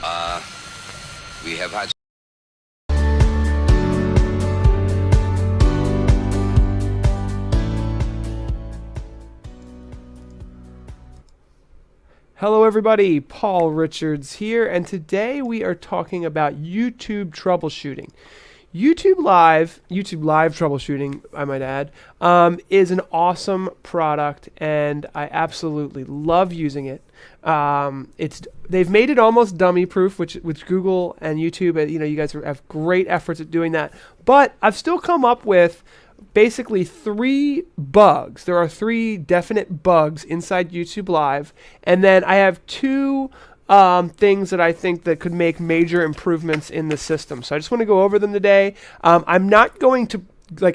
We have had Hello everybody, Paul Richards here, and today we are talking about YouTube troubleshooting. YouTube Live troubleshooting, I might add, is an awesome product, and I absolutely love using it. They've made it almost dummy-proof, which Google and YouTube, you guys have great efforts at doing that. But I've still come up with basically 3 bugs. There are 3 definite bugs inside YouTube Live, and then I have 2 things that I think that could make major improvements in the system. So I just want to go over them today. I'm not going to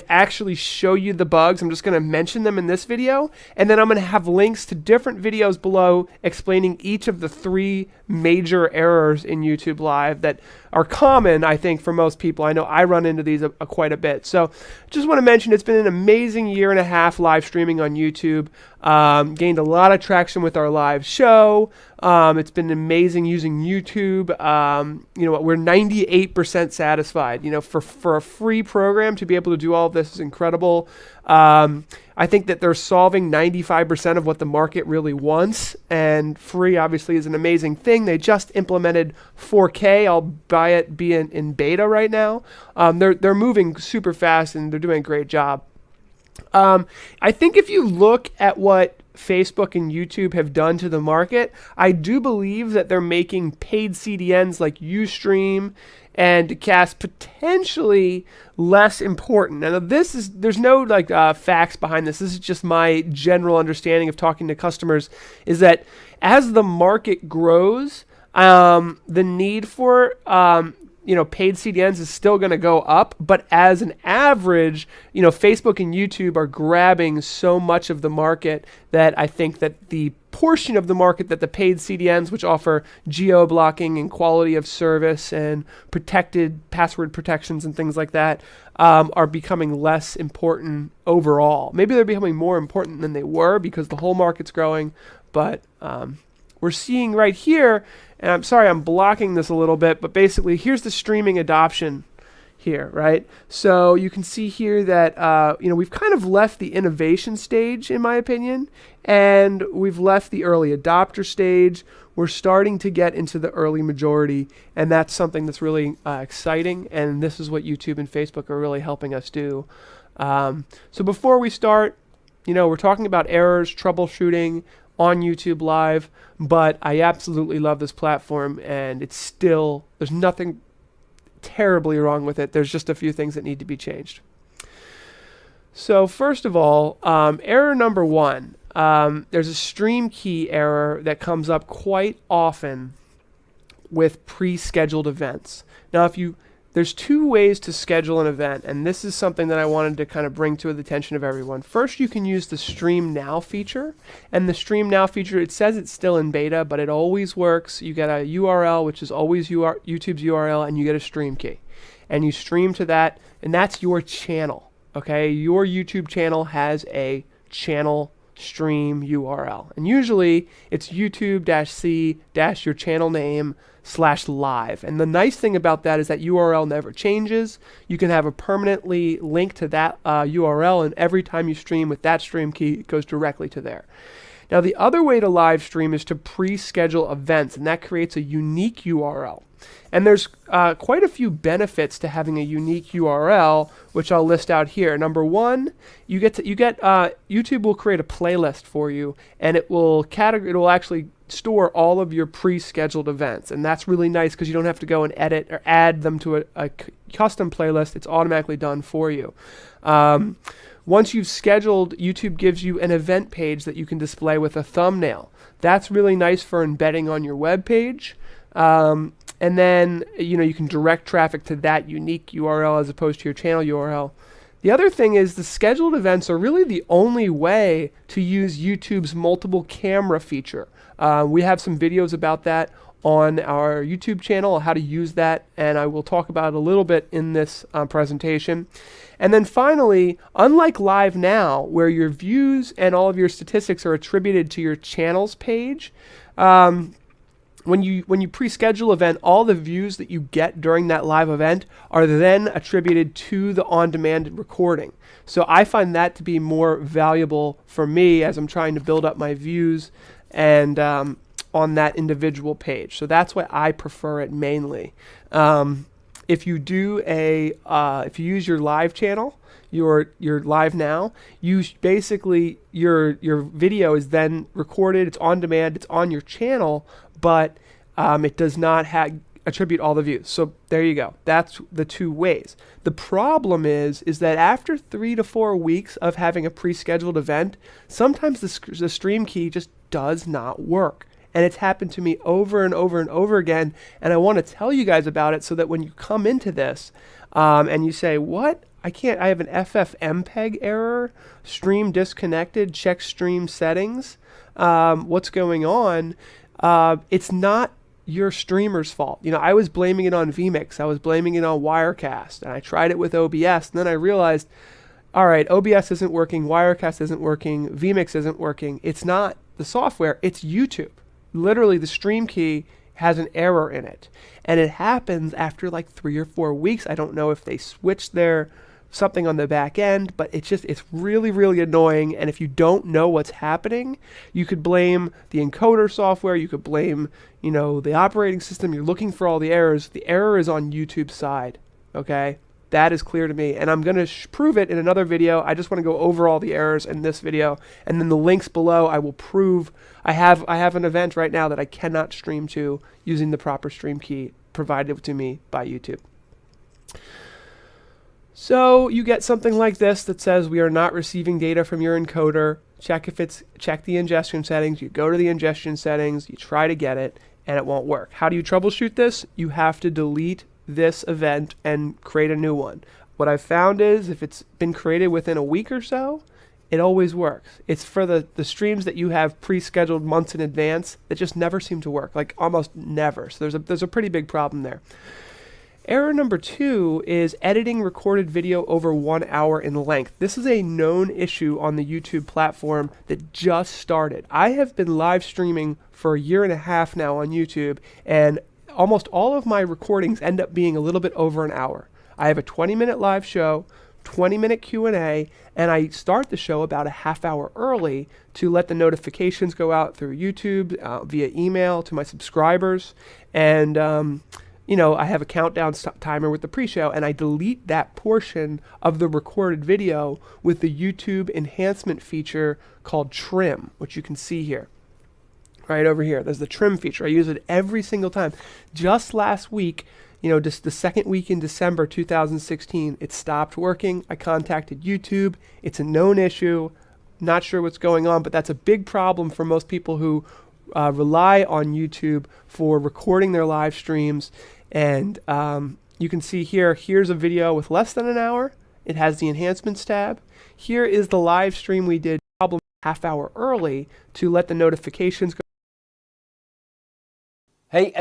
actually show you the bugs. I'm just going to mention them in this video, and then I'm going to have links to different videos below explaining each of the 3 major errors in YouTube Live that are common, I think, for most people. I know I run into these quite a bit. So just want to mention it's been an amazing year and a half live streaming on YouTube. Gained a lot of traction with our live show. It's been amazing using YouTube. We're 98% satisfied. For a free program to be able to do all of this is incredible. I think that they're solving 95% of what the market really wants, and free obviously is an amazing thing. They just implemented 4K, albeit be in beta right now. They're moving super fast and they're doing a great job. I think if you look at what Facebook and YouTube have done to the market, I do believe that they're making paid CDNs like Ustream and Cast potentially less important. Now there's no facts behind this. This is just my general understanding of talking to customers, is that as the market grows, the need for paid CDNs is still going to go up, but as an average, Facebook and YouTube are grabbing so much of the market that I think that the portion of the market that the paid CDNs, which offer geo-blocking and quality of service and protected password protections and things like that, are becoming less important overall. Maybe they're becoming more important than they were because the whole market's growing, but we're seeing right here, and I'm sorry I'm blocking this a little bit, but basically here's the streaming adoption here, right? So you can see here that we've kind of left the innovation stage, in my opinion, and we've left the early adopter stage. We're starting to get into the early majority, and that's something that's really exciting, and this is what YouTube and Facebook are really helping us do. So before we start, we're talking about errors, troubleshooting on YouTube Live, but I absolutely love this platform, and there's nothing terribly wrong with it. There's just a few things that need to be changed. So first of all, error number 1, there's a stream key error that comes up quite often with pre-scheduled events. Now there's 2 ways to schedule an event, and this is something that I wanted to kind of bring to the attention of everyone. First, you can use the Stream Now feature, and the Stream Now feature, it says it's still in beta, but it always works. You get a URL, which is always YouTube's URL, and you get a stream key, and you stream to that, and that's your channel, okay? Your YouTube channel has a channel stream URL, and usually it's YouTube-C- your channel name /live. And the nice thing about that is that URL never changes. You can have a permanently link to that URL, and every time you stream with that stream key, it goes directly to there. Now the other way to live stream is to pre-schedule events, and that creates a unique URL. And there's quite a few benefits to having a unique URL, which I'll list out here. Number 1, YouTube will create a playlist for you, and it will actually store all of your pre-scheduled events, and that's really nice because you don't have to go and edit or add them to a custom playlist. It's automatically done for you. Once you've scheduled, YouTube gives you an event page that you can display with a thumbnail. That's really nice for embedding on your web page. And then you can direct traffic to that unique URL as opposed to your channel URL. The other thing is the scheduled events are really the only way to use YouTube's multiple camera feature. We have some videos about that on our YouTube channel, how to use that, and I will talk about it a little bit in this presentation. And then finally, unlike Live Now, where your views and all of your statistics are attributed to your channels page, when you pre-schedule event, all the views that you get during that live event are then attributed to the on-demand recording. So I find that to be more valuable for me as I'm trying to build up my views and on that individual page. So that's why I prefer it mainly. If you do if you use your live channel, your live now, you basically your video is then recorded. It's on demand. It's on your channel, but it does not attribute all the views. So there you go. That's the two ways. The problem is that after 3 to 4 weeks of having a pre-scheduled event, sometimes the stream key just does not work. And it's happened to me over and over and over again. And I want to tell you guys about it so that when you come into this and you say, what? I have an FFmpeg error, stream disconnected, check stream settings. What's going on? It's not your streamer's fault. I was blaming it on vMix. I was blaming it on Wirecast. And I tried it with OBS. And then I realized, all right, OBS isn't working, Wirecast isn't working, vMix isn't working. It's not the software, it's YouTube. Literally, the stream key has an error in it. And it happens after like 3 or 4 weeks. I don't know if they switched their something on the back end, but it's really, really annoying. And if you don't know what's happening, you could blame the encoder software, you could blame, the operating system. You're looking for all the errors. The error is on YouTube's side, okay? That is clear to me, and I'm going to prove it in another video. I just want to go over all the errors in this video, and then the links below I will prove. I have an event right now that I cannot stream to using the proper stream key provided to me by YouTube. So you get something like this that says we are not receiving data from your encoder. Check the ingestion settings. You go to the ingestion settings, you try to get it, and it won't work. How do you troubleshoot this? You have to delete this event and create a new one. What I've found is if it's been created within a week or so, it always works. It's for the streams that you have pre-scheduled months in advance that just never seem to work, like almost never. So there's a pretty big problem there. Error number 2 is editing recorded video over 1 hour in length. This is a known issue on the YouTube platform that just started. I have been live streaming for 1.5 years now on YouTube, and almost all of my recordings end up being a little bit over an hour. I have a 20-minute live show, 20-minute Q&A, and I start the show about a half hour early to let the notifications go out through YouTube, via email to my subscribers, and I have a countdown timer with the pre-show, and I delete that portion of the recorded video with the YouTube enhancement feature called Trim, which you can see here. Right over here, there's the trim feature. I use it every single time. Just last week, just the second week in December 2016, it stopped working. I contacted YouTube. It's a known issue. Not sure what's going on, but that's a big problem for most people who rely on YouTube for recording their live streams. And you can see here's a video with less than an hour. It has the enhancements tab. Here is the live stream we did probably half hour early to let the notifications go. Hey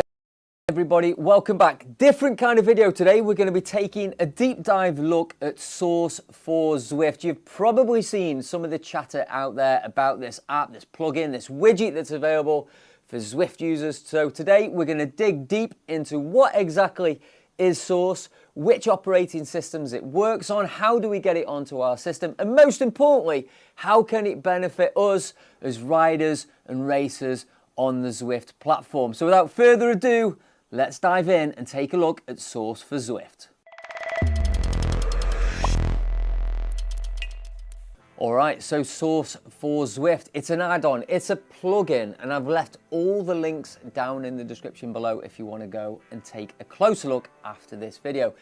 everybody, welcome back. Different kind of video today. We're going to be taking a deep dive look at Source for Zwift. You've probably seen some of the chatter out there about this app, this plugin, this widget that's available for Zwift users. So today we're going to dig deep into what exactly is Source, which operating systems it works on, how do we get it onto our system, and most importantly, how can it benefit us as riders and racers on the Zwift platform. So without further ado, let's dive in and take a look at Source for Zwift. Alright, so Source for Zwift, it's an add-on, it's a plugin, and I've left all the links down in the description below if you want to go and take a closer look after this video.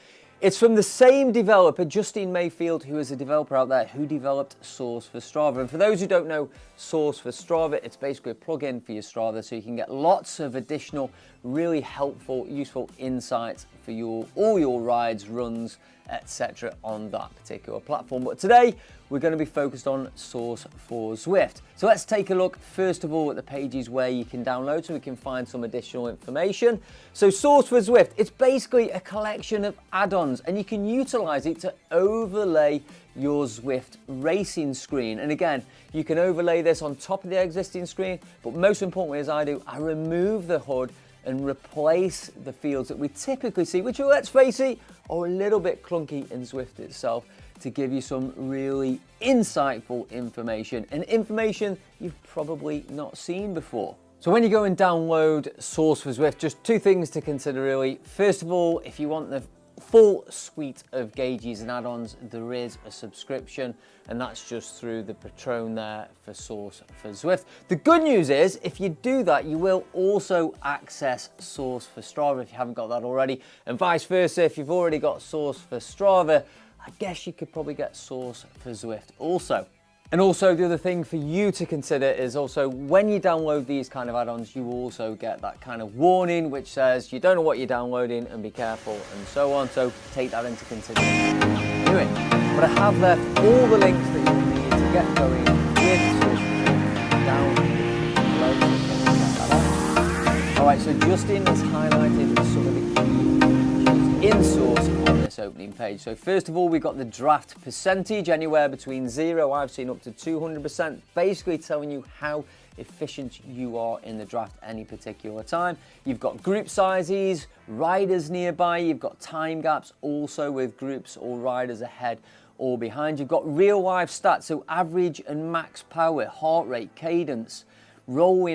It's from the same developer, Justine Mayfield, who is a developer out there who developed Source for Strava. And for those who don't know Source for Strava, it's basically a plugin for your Strava so you can get lots of additional, really helpful, useful insights for all your rides, runs, etc. on that particular platform. But today, we're going to be focused on Source for Zwift. So let's take a look first of all at the pages where you can download so we can find some additional information. So Source for Zwift, it's basically a collection of add-ons and you can utilize it to overlay your Zwift racing screen. And again, you can overlay this on top of the existing screen, but most importantly, as I do, I remove the HUD and replace the fields that we typically see, which, let's face it, are a little bit clunky in Zwift itself, to give you some really insightful information, and information you've probably not seen before. So when you go and download Source for Zwift, just two things to consider really. First of all, if you want the full suite of gauges and add-ons, there is a subscription, and that's just through the Patron there for Source for Zwift. The good news is, if you do that, you will also access Source for Strava if you haven't got that already, and vice versa. If you've already got Source for Strava, I guess you could probably get Source for Zwift also. And also the other thing for you to consider is also when you download these kind of add-ons, you also get that kind of warning which says you don't know what you're downloading and be careful and so on. So take that into consideration. Anyway, but I have left all the links that you need to get going with Source down below. All right, so Justin has highlighted some of the key in Source on this opening page. So first of all, we've got the draft percentage, anywhere between 0, I've seen up to 200%, basically telling you how efficient you are in the draft any particular time. You've got group sizes, riders nearby, you've got time gaps also with groups or riders ahead or behind. You've got real life stats, so average and max power, heart rate, cadence, rolling